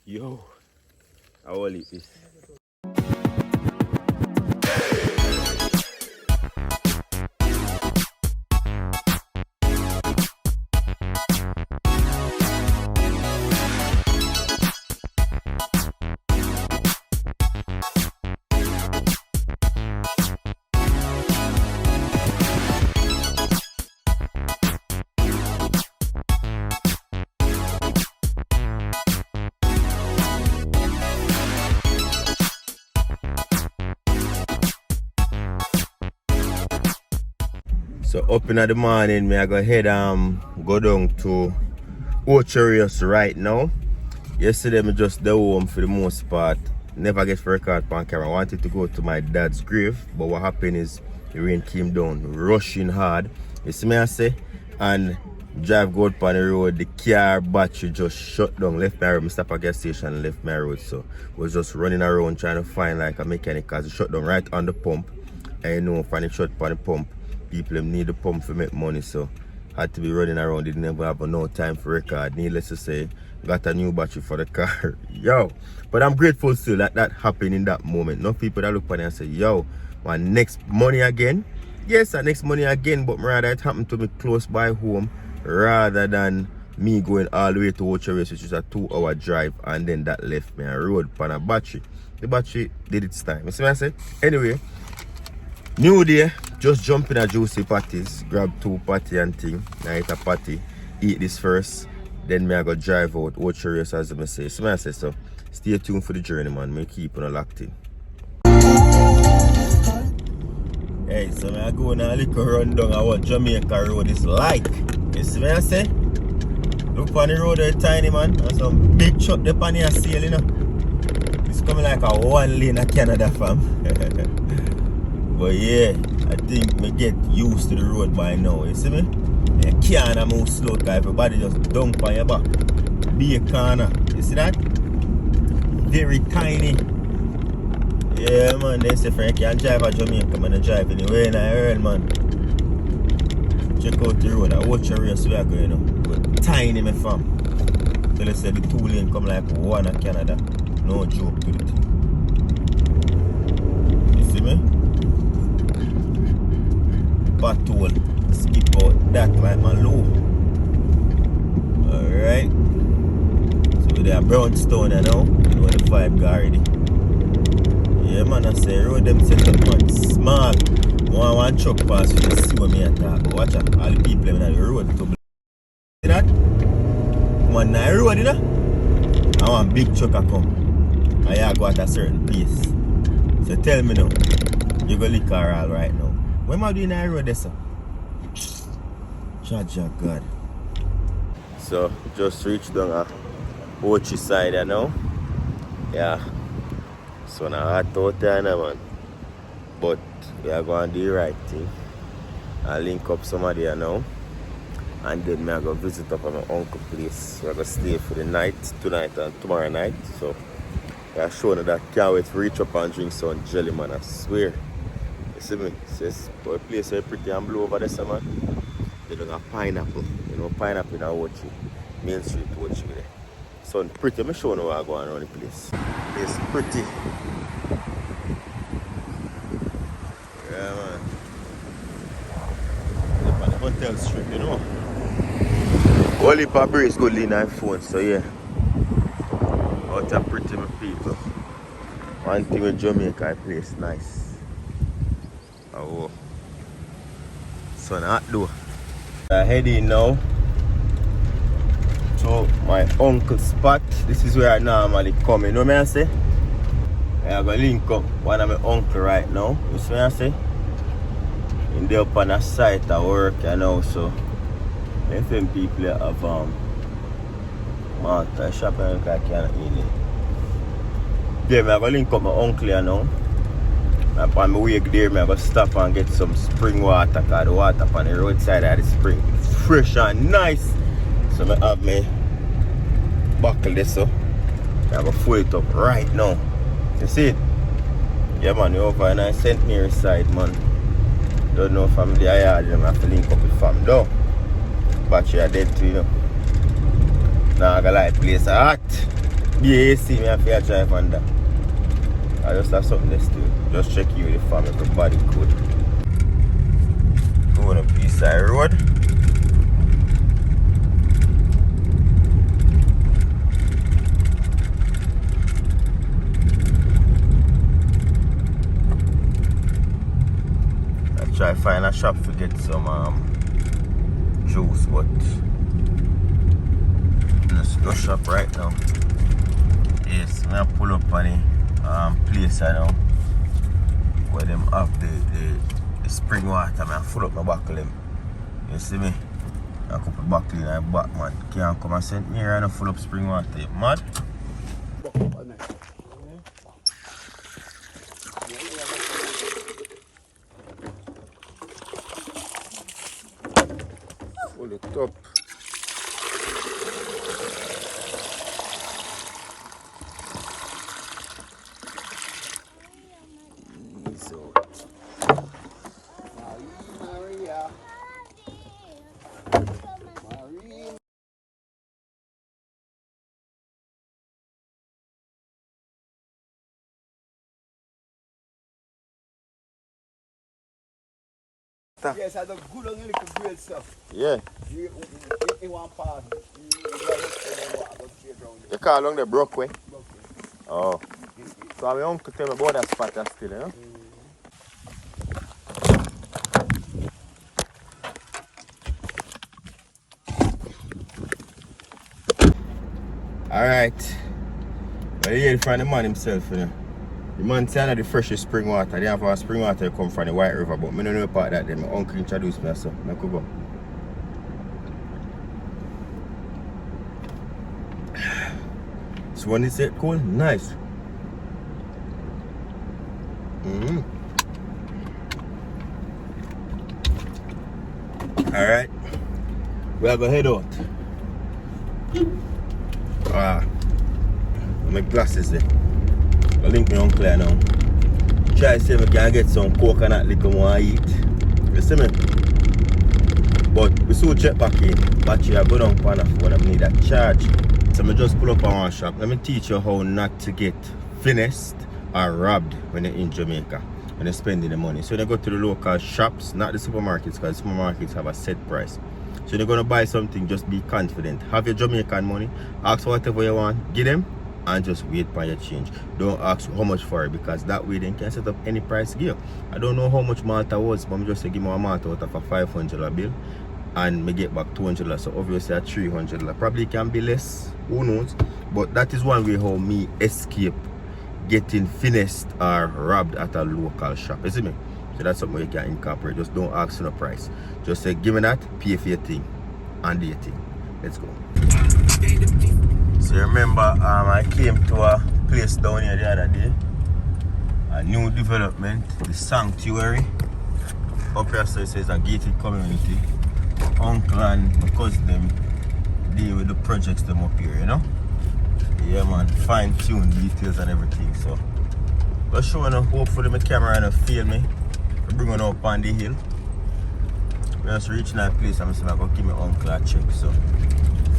Yo, I will eat this. So up in the morning, me I go head go down to Ocherius right now. Yesterday me just the home for the most part. Never get for record on camera. I wanted to go to my dad's grave, but what happened is the rain came down, rushing hard. You see me I say? And drive go up on the road, the car battery just shut down. Left my road, I stop at gas station and left my road. So was just running around trying to find like a mechanic because it shut down right on the pump. And you know, if it shut on the pump, people need the pump to make money, so had to be running around. Didn't ever have no time for record. Needless to say, got a new battery for the car. Yo, but I'm grateful still that that happened in that moment. No people that look at me and say, yo, my next money again. Yes, our next money again, but rather it happened to me close by home rather than me going all the way to Ocherius, which is a 2-hour drive, and then that left me a road for a battery. The battery did its time. You see what I said? Anyway, new day, just jump in a juicy patties, grab 2 patty and thing, I eat a patty, eat this first, then me I go drive out Ocherius as I say. So I say so, stay tuned for the journey, man. Me keep on locked in. Hey, so I go on a little run down at what Jamaica road is like. You see what I say? Look on the road there tiny, man. And some big truck there on here sail, you know. It's coming like a 1 lane of Canada, fam. But yeah, I think we get used to the road by now, you see me? You can't move slow because everybody just dump on your back. Be a corner, you see that? Very tiny. Yeah man, they say friend you can't drive at Jamaica, man, I drive anywhere in the world, man. Check out the road, I watch your race we are going, you know. But tiny, my fam. So let's say the 2 lane come like 1 of Canada. No joke to it. You see me? Patrol, skip out that like my low. Alright. So they are brownstone, you know the vibe go already. Yeah man, I say road them set up man small. One truck pass you just see what me and talk. But watch out, all the people in the road to see that? One night road, you know? I want big truck a come. And you go at a certain pace. So tell me now, you go lick her all right now. What am I doing on the road there, sir? Jaja God. So, just reached down a Ochi side you know. Yeah. So now hot out there now, man. But we are going to do the right thing. I link up somebody you know. And then I go visit up at my uncle's place. So I go stay for the night, tonight and tomorrow night. So I show you that can't wait to reach up and drink some jelly, man. I swear. See me, says the place very pretty and blue over there, man. They don't have pineapple. You know, pineapple in Ochi. Main Street Ochi there. So pretty, I'm showing you how I go around the place. It's pretty. Yeah man. Up on the hotel strip, you know. Only for breeze good in my phone, so yeah. Out of pretty my people. One thing with Jamaica place nice. Oh, so not do. I'm heading now to my uncle's spot. This is where I normally come. You know what I say? I'm going to link up one of my uncle right now. You see what I say? In there up on a site at work, you know. So, FM people have Malta shop and I can't eat. There, I'm going to link up my uncle, you know. On my way there, I'm going to stop and get some spring water because the water on the roadside of the spring is fresh and nice. So I have my buckle this up. I'm going to fill it up right now. You see it? Yeah man, you're over in St.Mary side, man. Don't know if I'm there, I have to link up with fam. Though, battery are dead too, you know. Nah, I got like place hot. BAC, me have to drive on that. I just have something else to just check you the farm, everybody good. Going up East Side Road. I try to find a shop to get some juice, but there's no shop right now. Yes, I'm gonna pull up on the place I know where them have the spring water. I'm gonna full up my buckle them. You see me? I put the buckle in my back, man. Can't come and St. Mary and full up spring water. You mad? Full it up. Yes, I do good on little great stuff. Yeah. You want pass. You call along the Brookway? Oh. So my uncle tell me about that spot that's still, you know? Alright. Well, you hear from the man himself, you know. The man said the freshest spring water. They have a spring water come from the White River, but I don't know about that. Then my uncle introduced me, so I could go. So when is it cool? Nice. Alright. We are going to head out. My glasses there. I link me uncle now. Try to see if I can get some coconut liquor more eat. You see me? But we still check back in. Battery I go down for the phone. I need that charge. So I just pull up on one shop. Let me teach you how not to get finessed or robbed when you're in Jamaica. When you're spending the money. So you go to the local shops, not the supermarkets, because supermarkets have a set price. So you're gonna buy something, just be confident. Have your Jamaican money, ask whatever you want, give them, and just wait for your change. Don't ask how much for it, because that way they can set up any price gear. I don't know how much Malta was, but I'm just say give me a Malta out of a $500 bill and me get back $200, so obviously at $300. Probably can be less, who knows? But that is one way how me escape getting finessed or robbed at a local shop. You see me? So that's something you can incorporate. Just don't ask for the price. Just say give me that, pay for your thing, and do your thing. Let's go. So remember, I came to a place down here the other day. A new development, the St.Mary. Up here so it says a gated community. Uncle and my cousin them deal with the projects them up here, you know? Yeah man, fine tune details and everything. So just showing up, hopefully my camera and feel me. I bring it up on the hill. We just reaching that place and I'm going to give my uncle a check. So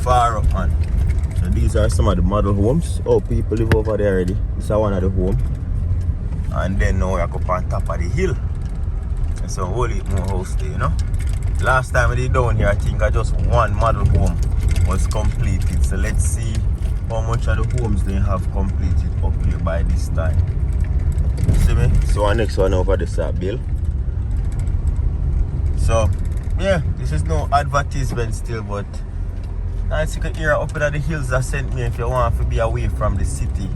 far up man. So these are some of the model homes. Oh, people live over there already. This is one of the home. And then now I go up on top of the hill. And so whole heap more house there, you know. Last time I did down here, I think I just one model home was completed. So let's see how much of the homes they have completed up here by this time. You see me? So our next one over this bill. So yeah, this is no advertisement still, but nice you can hear up in the hills that sent me. If you want to be away from the city,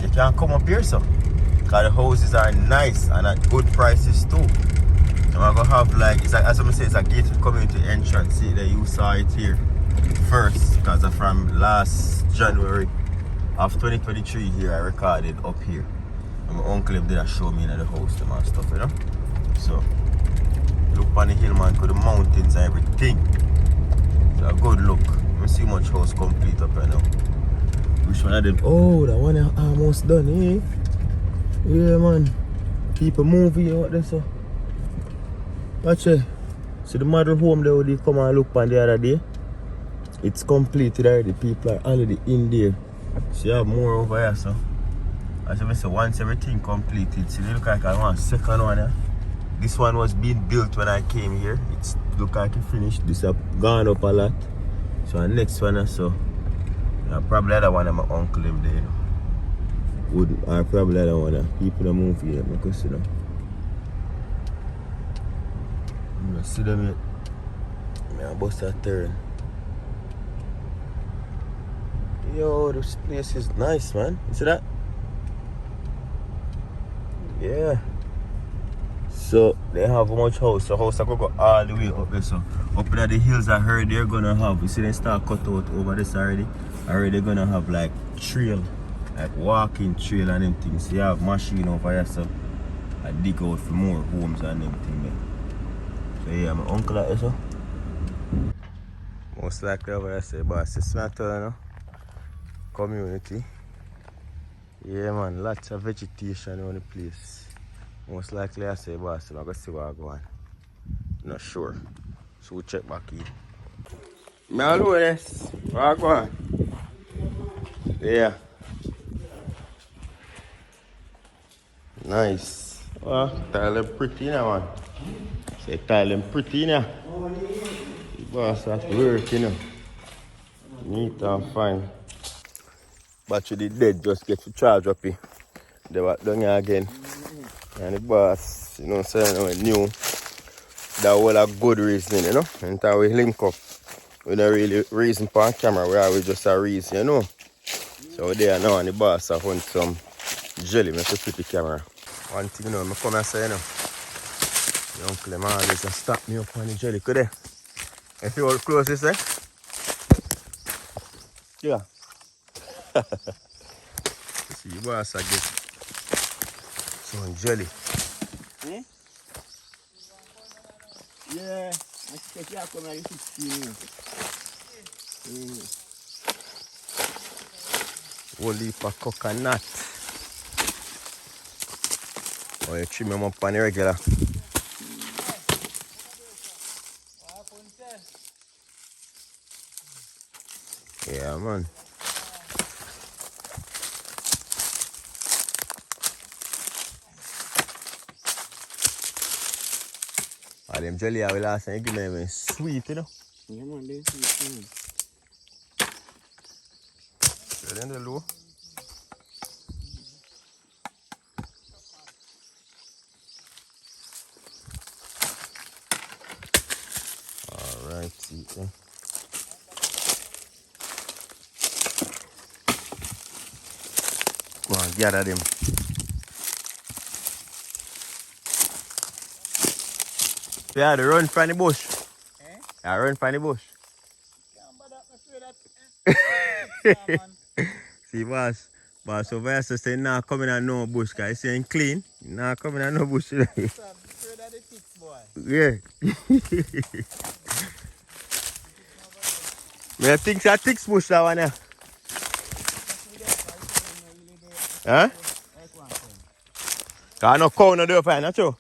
you can come up here, so because the houses are nice and at good prices too. And we're gonna have like, it's like, as I say, it's a gated community entrance. See that you saw it here first, because from last January of 2023 here I recorded up here. And my uncle did show me in the house them and stuff, you know. So look on the hill man, to the mountains and everything. So a good look. Let me see much house complete up right now. Which one of them? Oh, that one almost done, eh? Yeah man. People moving out there, so watch it. See the model home there they come and look on the other day. It's completed already. People are already in there. So you have more over here, so. As I say, once everything completed, see, they look like I want a second one. This one was being built when I came here. It's look like it finished. This have gone up a lot. So the next one, so probably other one of my uncle live there. Wouldn't, or probably other one of people that move here. I could see them. I see them yet. I bust that turn. Yo, this place is nice, man. You see that? Yeah. So they have a much house. So house I could go all the way up there. So up in the hills I heard they're gonna have, you see they start cut out over this already. I heard they're gonna have like trail, like walking trail and them things. So you have machine over here, so I dig out for more homes and them things there. So yeah, my uncle at so. Most likely over here say, boss, it's not you know. Community. Yeah man, lots of vegetation on the place. Most likely I say, boss, I'm gonna see where I go on. Not sure. So we'll check back in. Me alone, yes. Where I go on? Yeah. Nice. Well, tile them pretty now, man. Say tile them pretty now. The boss have to work, you know. Neat and fine. Battery the dead, just get to charge up here. They were done here again. And the boss, you know what I'm saying, new. That was a good reason, you know. And time we link up. We don't really reason for a camera, we always just a reason, you know. So there now and the boss have found some jelly, make a pretty camera. One thing you know, I come and say, you know. The uncle them always just stop me up on the jelly, could they? If you hold close, you say? Yeah. See, the boss I get some jelly. Eh? Yeah, I expect you to come and 16. Whole heap of coconut. Oh, you trim them up on the regular. Yeah, man. All them jelly I will last time you give me sweet, you know. Yeah, man, they're sweet. You're in the low. Alright, see it. Go and gather them. Yeah, they run from the bush. Eh? Yeah, run from the bush. See, boss. Boss over here says, nah coming and no bush, because he's saying clean. Nah coming and no bush. Yeah. I think it's a thick bush that one here. Huh? Because no cow no do fine, not true?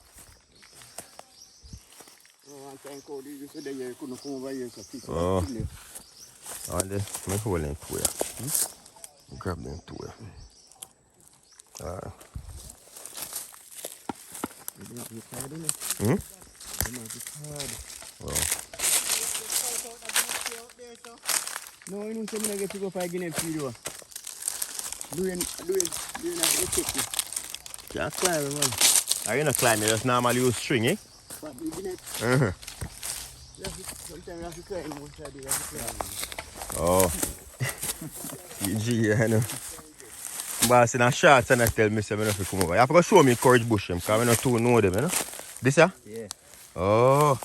Oh. On the, me hold them two here. Grab them two here. Hmm? Oh. No, you don't say me get to go for a guinea pig. Doing a trick. Can't climb it, man. Are you not climbing? You just normally use string, eh? But you didn't. Sometimes you have to climb. Most of the day you have to climb. Oh. CG, I know. Boss in a shorts and I tell me say I have to come over. You have to go show me Courage Bush because I don't too know them, you know? This here? Yeah. Oh.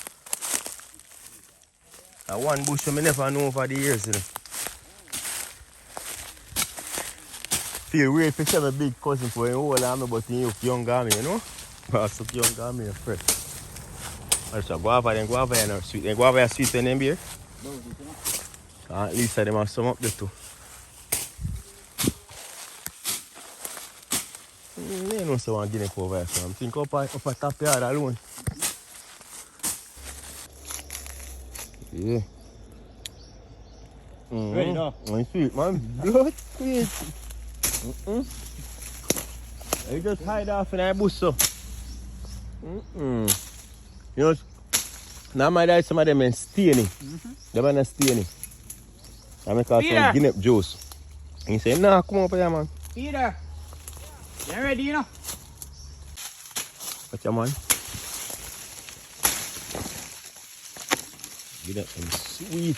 That one bush I never know over the years, you know. Feel weird if you have a big cousin for an old army, but you look younger me, you know? Boss look younger me, fresh. Also, guava and guava and sweet. And guava is sweet and them beer? No, you At least them have some up there too. I know someone guinea pig over here, so I'm thinking up a top yard alone. Yeah. Ready now? It's sweet, man. Blood sweet. You just hide off in that bush, so. You know, now my dad, some of them are stony. Them are not stony. I make out some guinea juice. And he say, nah, come up here, man. Peter, you ready, you know? What's your man? Give that some sweet.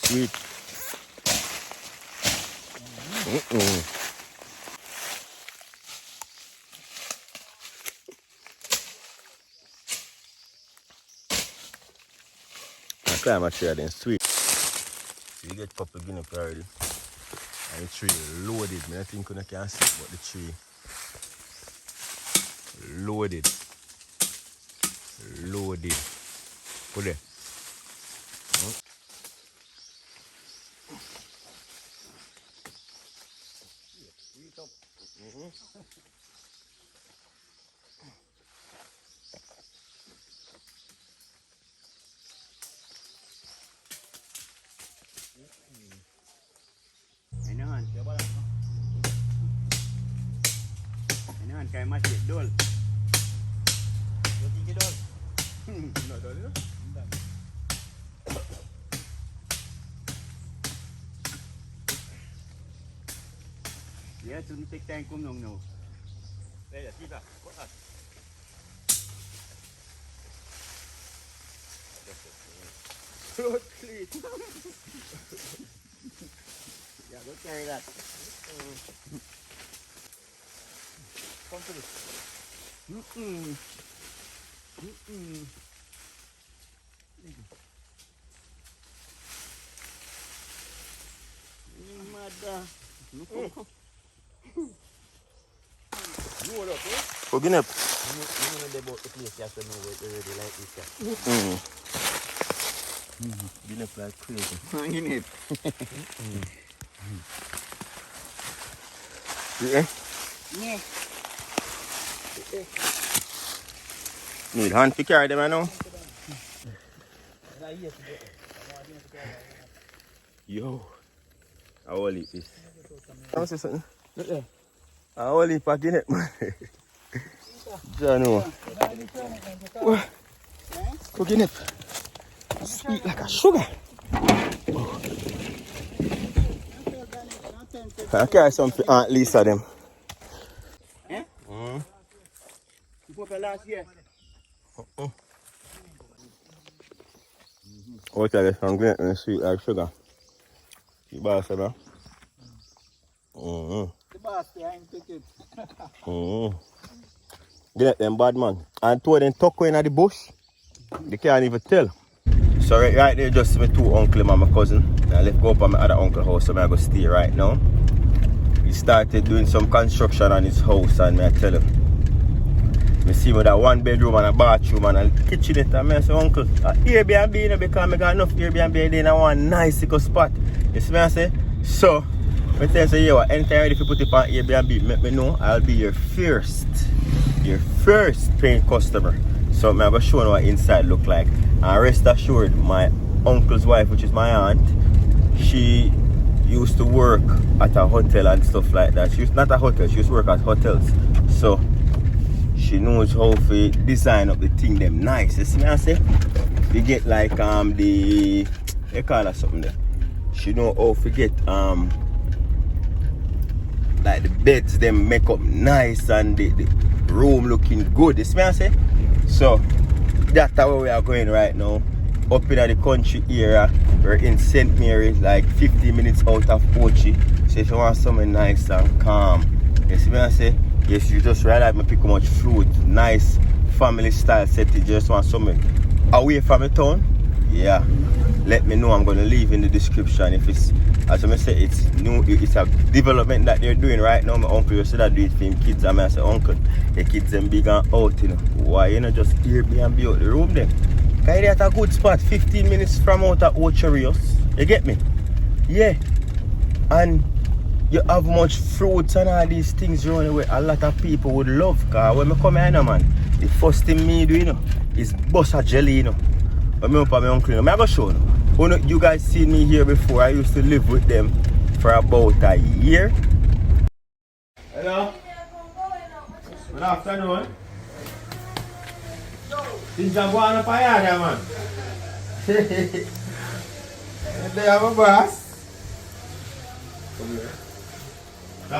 Sweet. I climb a tree and then sweet. So you get a couple of guinea pig already. And the tree loaded. I think you can see but the tree loaded. Loaded. Put there. Ini kayak masjid dol. Tinggi dol. Not done, you know? Ya, sudah take time kum nong no. Đây là tiba. What up? So clean. Yeah, go carry that. Come to this. Mada. You what up, eh? Cooking up. You know about the place you have to know where they really like this. Been up like crazy. Hanging it. Yeah? Yeah. Need hand to carry them, I know. Yo. I will eat this. I want to say something. Look there. I will eat packing it, man. Jano. Cooking it. Sweet like a sugar. Oh. I carry some for Aunt Lisa them. Eh? You put for last year. What are they from green and sweet like sugar? You boss, bro? The boss behind ticket. Get them bad man. And two of them tuck in at the bush. They can't even tell. So right there just my two uncle and my cousin. I left go up at my other uncle house, so I go stay right now. He started doing some construction on his house and I tell him. I see with that one bedroom and a bathroom and a kitchenette and I say, uncle, Airbnb, you know, because I got enough Airbnb in one nice little spot. You see what I say? So I tell you, say, yo, anytime ready to put it on Airbnb, let me know. I'll be your first paying customer. So I'm going to show you what inside look like. And rest assured, my uncle's wife, which is my aunt, she used to work at a hotel and stuff like that. She used not a hotel, she used to work at hotels. So she knows how to design up the thing them nice. You see what I say? You get like they call her something there. She know how to get like the beds them make up nice and the room looking good. You see what I say? So that's where we are going right now. Up in the country area. We're in St.Mary, like 50 minutes out of Ochi. So if you want something nice and calm, you see what I say? Yes, you just realize me pick much fruit, nice family style setting. You just want something away from the town. Yeah, let me know. I'm gonna leave in the description. If it's, as I say, it's new, it's a development that they're doing right now. My uncle used to do it for him kids. I say, uncle, the kids them big and out, you know. Why you know just Airbnb out the room then? Cause they at a good spot, 15 minutes from out of Ocherios. You get me? Yeah. And you have much fruits and all these things around the way a lot of people would love. Cause when I come here, man, the first thing me do, is bust a jelly, When I up at my uncle, I'm going to show you. You guys seen me here before. I used to live with them for about a year. Hello? Good afternoon. Things are going up here, man. They have a boss. Come here.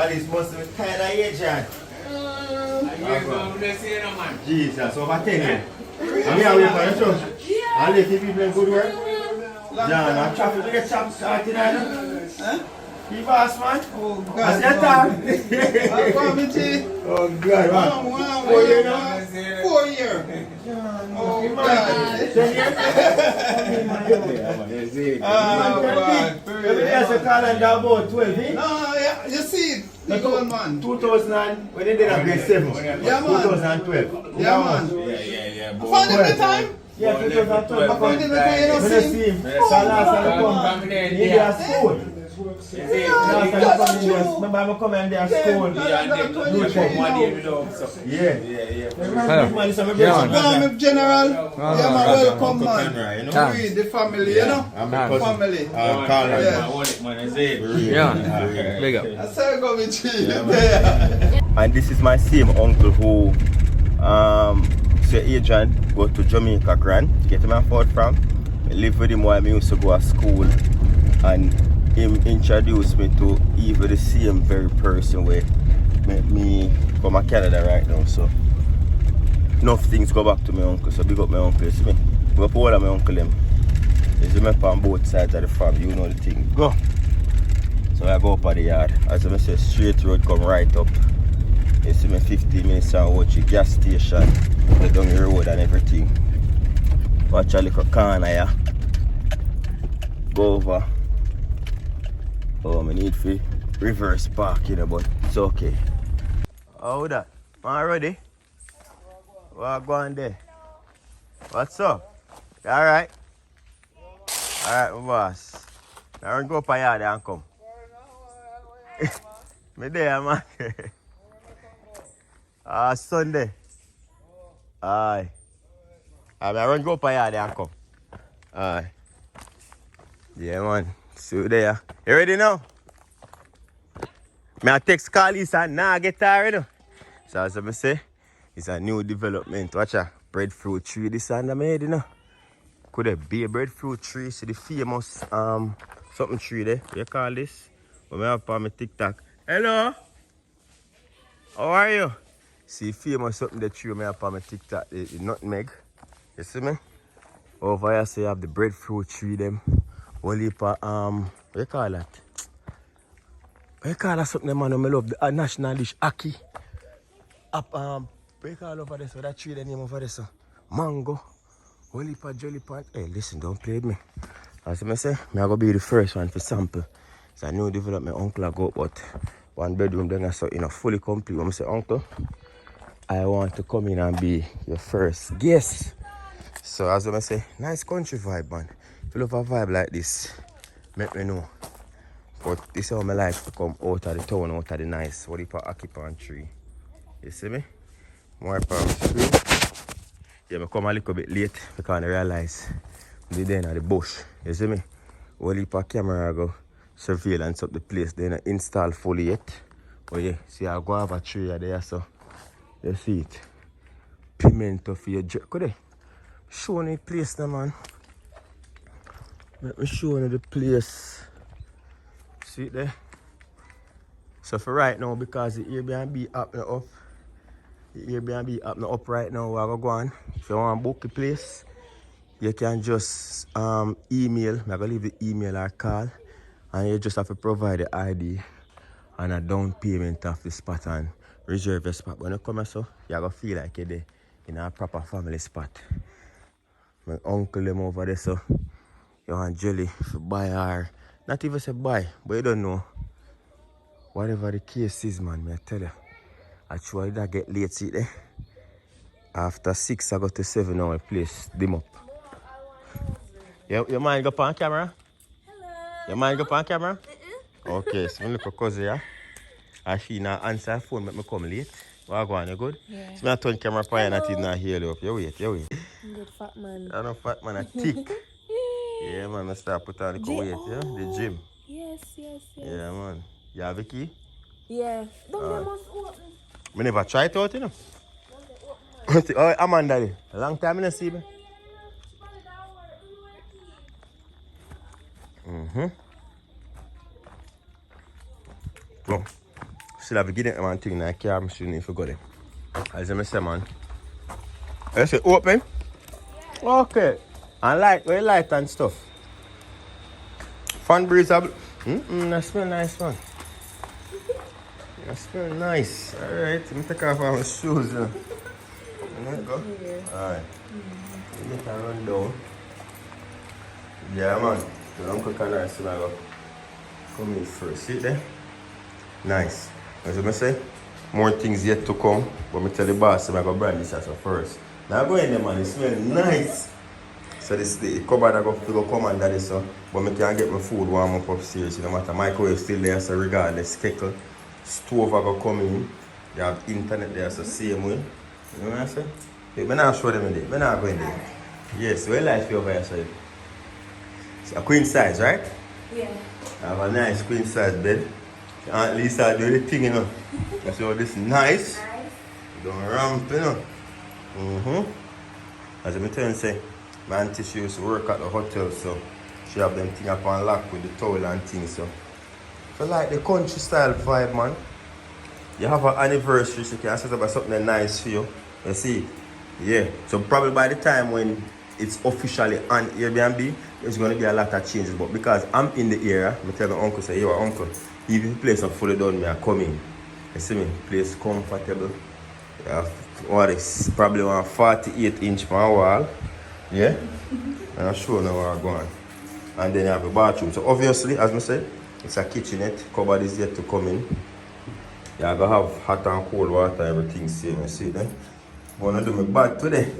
This must be kind of agent. Jesus, over 10 years. I'm here with for the church. I'll let people in good work. John, I'm traffic to get chopped started. Keep us, man. Oh, God. That's your time. Oh, God, man. 4 years now? 4 years. Oh, God. 10 years? Oh, God. Every day I call and down about 12, eh? No, yeah, you see it. The good man. 2000, when they did a grade 7. Yeah, man. 2012. Yeah, man. Yeah. I found it the time. Yeah, 2012. I found it the time, you don't see him. So last time I come, he did a school. Remember I come in there school. Yeah. Welcome, General. Yeah, man, welcome, man. We, the family, you know? Family. Yeah. Big up. That's how I go with you. And this is my same uncle who Sir Adrian go to Jamaica grand to get him afford from. I live with him while I used to go to school, and him introduced me to even the same very person where make me come to Canada right now. So enough things go back to my uncle, so big up my uncle, you see me? Big up all of my uncle them. You see me on both sides of the farm, you know the thing. Go! So I go up at the yard. As I say, straight road come right up. You see me 15 minutes and watch the gas station, go down the road and everything. Watch a little corner here. Go over. Oh, I need to reverse park, but it's okay. How that? Man ready? What going there? What's up? You alright? Alright, my boss. Now run go up a yard and come. Me there, man. Sunday. Aye. I run go up a yard and come. Aye. Yeah, man. See you there. You ready now? I text Carlis and now get tired. So as I say, it's a new development. Watch out. Breadfruit tree this under my head, Could it be a breadfruit tree? See the famous something tree there. You call this? But I have on my TikTok. Hello? How are you? See famous something the tree I have on my TikTok. The nutmeg. You see me? Over here so you have the breadfruit tree them. Only for what you call that? What you call that something man I love? The national dish aki. What you call over there? So that tree the name over there so mango. Only for jelly pot. Hey listen, don't play with me. As I say, I'm gonna be the first one for sample. It's a new development uncle I go up, but one bedroom then I saw fully complete. When I say uncle, I want to come in and be your first guest. So as I say, nice country vibe, man. If you love a vibe like this, let me know. But this is how I like to come out of the town, out of the nice, what do you call occupant tree. You see me? More palm tree. Yeah, I come a little bit late because I realize I'm there in the bush. You see me? All heap of camera go surveillance up the place. They not install fully yet. But yeah, see I go have a tree there so you see it. Pimento for your jerk. Could they? Show me the place now, man. Let me show you the place. See it there? So for right now, because the Airbnb app now up. The Airbnb app now up right now, we're go on. If you want to book a place, you can just email. I'm gonna leave the email or call. And you just have to provide the ID and a down payment of the spot and reserve your spot. When you come here, so you're gonna feel like you're there in a proper family spot. My uncle them over there, so you want jelly for buy or not even say buy, but you don't know. Whatever the case is, man, I tell you. Actually that get late, see there. After 6 I go to 7 now, I place dim up. You mind go on camera? Hello. You mind go on camera? Okay, so me look for cousin, yeah? And she not answer her phone, make me come late. What go on, you good? Yeah. So me turn camera for you and not even not hear you up. You wait, you wait. Good fat man. I know fat man a tick. Yeah, man, I start put on the weight, yeah? The gym. Yes, yes, yes. Yeah, man. You have a key? Yeah. Don't they must open. Me never try it out, you know. Don't they open, man? Oh, Amanda, a long time I don't see me. Well, still have to get it, man, thing in the car, I'm sure if you got it. As I say, man. I say, open? Yeah. Okay. And light, very light and stuff. Fan breeze, that smell nice, man. That smell nice. Alright, let me take off all my shoes, There you go. Alright. Let me run down. Yeah, man. The uncle can I see my go. Come in first. See it there? Nice. As I say, more things yet to come. But me tell the boss, I'm going to brand this as a first. Now go in there, man. It smells nice. So this the cupboard I go come under this, so. But I can get my food warm up upstairs. No matter microwave still there, so regardless, kettle. Stove I go come in. You have internet there, so same way. You know what I'm saying? I'm not show them in there. I'm not going there. Yes, well life you over here, so. It's a queen size, right? Yeah. I have a nice queen size bed. Aunt Lisa do the thing, you know. So this nice. Don't ramp, you know. As I tell you, say, my auntie she used to work at the hotel, so she have them thing up on lock with the towel and things, so. So like the country style vibe, man. You have an anniversary, so you can set up something nice for you. You see? Yeah. So probably by the time when it's officially on Airbnb, there's going to be a lot of changes. But because I'm in the area, I tell my uncle, say, yo, uncle, if the place is fully done, me I come in. You see me? Place comfortable. You have what is probably one 48-inch from wall. Yeah? And I'm sure now where I'm going. And then you have a bathroom. So obviously, as I said, it's a kitchenette. Cupboard is yet to come in. You're going to have hot and cold water, everything same. You see then? I'm going to do my bag today.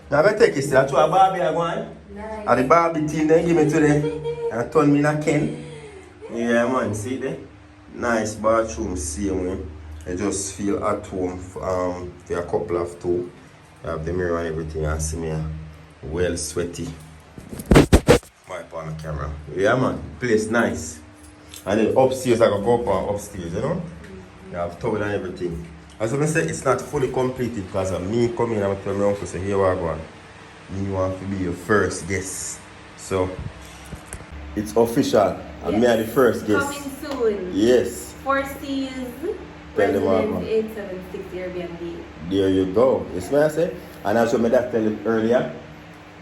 Now I'm going to take it still. I try a Barbie I go on. Nice. And the Barbie team then give me today. And turn me in a Ken. Yeah man, see there? Nice bathroom, same way. I just feel at home for a couple of two. I have the mirror and everything and see me well sweaty. Wipe on the camera. Yeah man, place nice. And then upstairs I go up and upstairs, you know? You have towel and everything. As I said, it's not fully completed because of me coming and I'm telling my uncle, say, here we go. You want to be your first guest. So, it's official. And me are the first guest. Coming soon. Yes. 4 C's. Tell them all, Residence 876 Airbnb. There you go. You see what I say? And also, I that tell you earlier,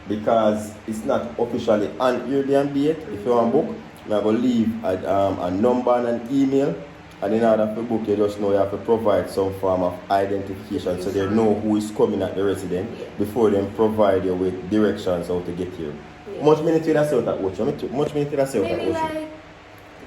because it's not officially on Airbnb yet. If you want to book, I'm going to leave a number and an email. And in order to book, you just know you have to provide some form of identification so they know who is coming at the residence before they provide you with directions how to get here. Yeah. Much minutes you that's out at Ocho? Much minutes you that's out at Maybe Ocho? like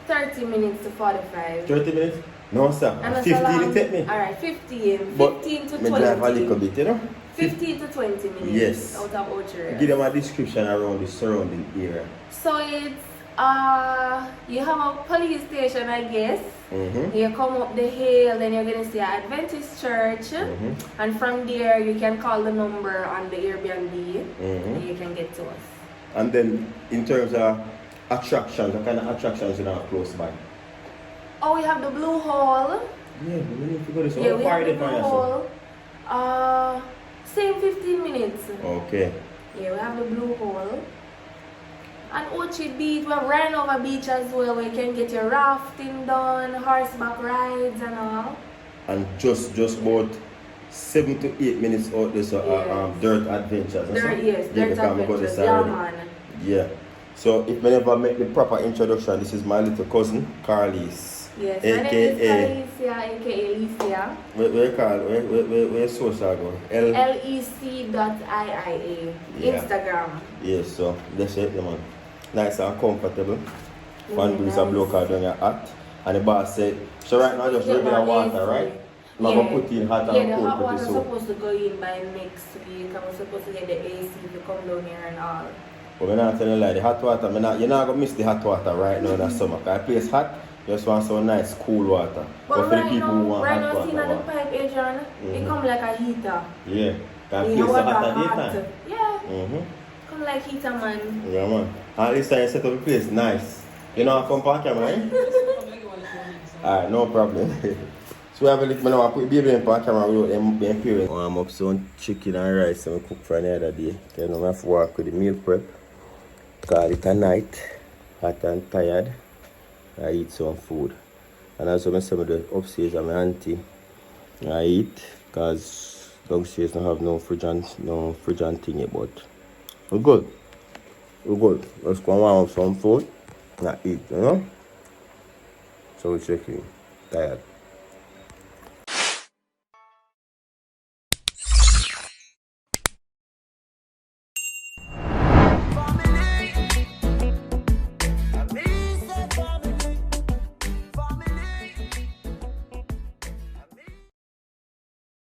30 minutes to 45. 30 minutes? No sir. 15 you take me? Alright, 15. 15 but to 20. But drive a little bit, you know? 15 to 20 minutes yes. Out of Ocho. Give them a description around the surrounding area. So it's you have a police station, I guess. You come up the hill, then you're gonna see an Adventist church, and from there you can call the number on the Airbnb, and you can get to us. And then in terms of attractions, what kind of attractions you have close by? Oh, we have the Blue Hole. Yeah, we need to go this. Yeah, we have the Blue Hole. Same 15 minutes. Okay. Yeah, we have the Blue Hole. And Ochi Beach, we have Rhinover Beach as well, where you can get your rafting done, horseback rides and all. And just about 7 to 8 minutes out there, so dirt adventures. Dirt adventures, yeah man. Yeah. So if we never make the proper introduction, this is my little cousin, Carlis. Yes, my name is Carlisia, aka Licia. Where social go? LEC.IIA. Instagram. Yes, so that's it, man. Nice and comfortable. Fun breeze a blow card on your hat. And the boss said, so right now just regular water, right? I'm going to put in hot and cold. Yeah, the hot water is supposed to go in by next week. I'm supposed to get the AC to come down here and all. But I'm not telling you like the hot water, you're not going to miss the hot water right now in the summer. Because the place hot Just want some nice cool water. But for the right people who now, want right hot now, seeing water. the pipe, Adrian, it come like a heater. Yeah. That The place so water hot at hot. daytime. Yeah. Come like heater, man. Yeah, man. At least I set up the place nice. You know, I come back camera, eh? Alright, no problem. So we have a little now, I put baby in park camera without them parents. Warm up some chicken and rice and we cook for another day. You know, I have to work with the meal prep. Call it a night. Hot and tired. I eat some food. And also I say the upstairs and my auntie. I eat because downstairs don't have no fridge and thing yet, but we're good. We're good. Let's go and warm up some food and eat, you know? So we're checking. Tired.